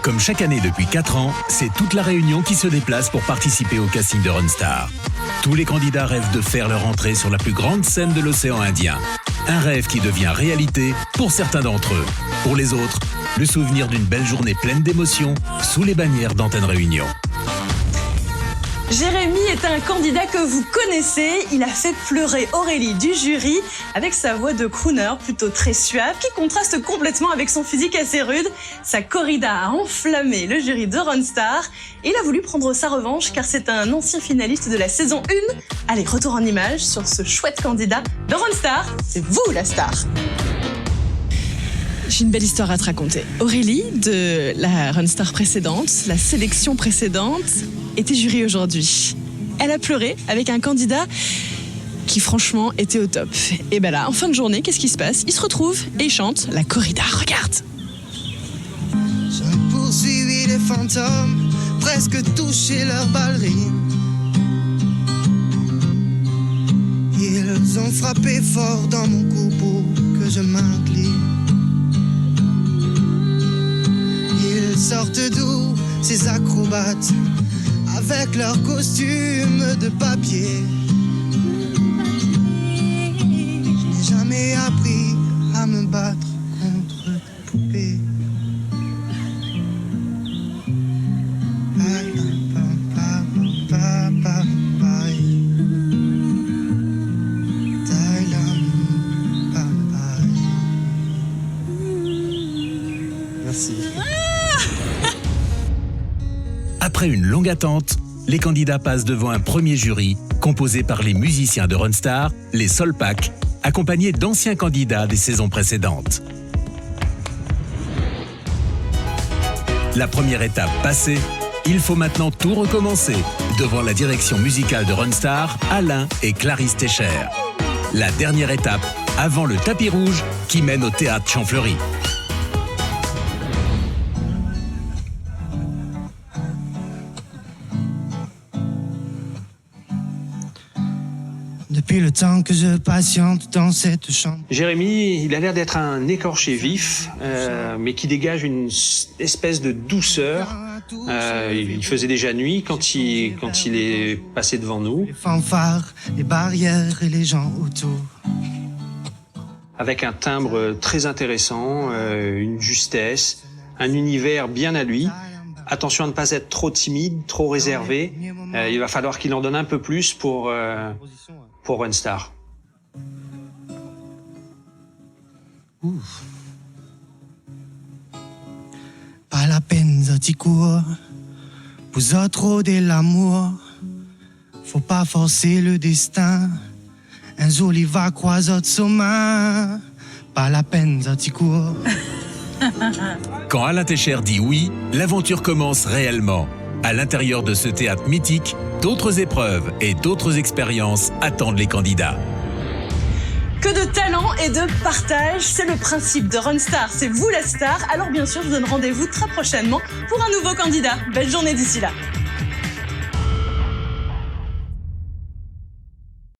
Comme chaque année depuis 4 ans, c'est toute la Réunion qui se déplace pour participer au casting de Runstar. Tous les candidats rêvent de faire leur entrée sur la plus grande scène de l'océan Indien. Un rêve qui devient réalité pour certains d'entre eux. Pour les autres, le souvenir d'une belle journée pleine d'émotions sous les bannières d'Antenne Réunion. Jérémy est un candidat que vous connaissez. Il a fait pleurer Aurélie du jury avec sa voix de crooner plutôt très suave qui contraste complètement avec son physique assez rude. Sa corrida a enflammé le jury de Runstar et il a voulu prendre sa revanche car c'est un ancien finaliste de la saison 1. Allez, retour en image sur ce chouette candidat de Runstar. C'est vous la star. J'ai une belle histoire à te raconter. Aurélie, de la Runstar précédente, la sélection précédente, était jury aujourd'hui. Elle a pleuré avec un candidat qui franchement était au top. Et ben là, en fin de journée, qu'est-ce qui se passe? Ils se retrouvent et ils chantent la corrida. Regarde. J'ai poursuivi les fantômes, presque touché leurs ballerines. Ils ont frappé fort dans mon cou pour que je m'incline. Ils sortent d'où ces acrobates avec leurs costumes de papier. Je n'ai jamais appris à me battre contre des poupées. Merci. Après une longue attente, les candidats passent devant un premier jury composé par les musiciens de Runstar, les Solpak, accompagnés d'anciens candidats des saisons précédentes. La première étape passée, il faut maintenant tout recommencer devant la direction musicale de Runstar, Alain et Clarisse Técher. La dernière étape avant le tapis rouge qui mène au théâtre Champfleury. Depuis le temps que je patiente dans cette chambre. Jérémy, il a l'air d'être un écorché vif, mais qui dégage une espèce de douceur. Il faisait déjà nuit quand il est passé devant nous. Les fanfares, les barrières et les gens autour. Avec un timbre très intéressant, une justesse, un univers bien à lui. Attention à ne pas être trop timide, trop réservé. Il va falloir qu'il en donne un peu plus pour Runstar. Pas la peine de cours, vous autres trop de l'amour. Faut pas forcer le destin. Un joli va croiser votre sommeil. Pas la peine de cours. Quand Alain Técher dit oui, l'aventure commence réellement. À l'intérieur de ce théâtre mythique, d'autres épreuves et d'autres expériences attendent les candidats. Que de talent et de partage, c'est le principe de Runstar, c'est vous la star. Alors bien sûr, je vous donne rendez-vous très prochainement pour un nouveau candidat. Belle journée d'ici là.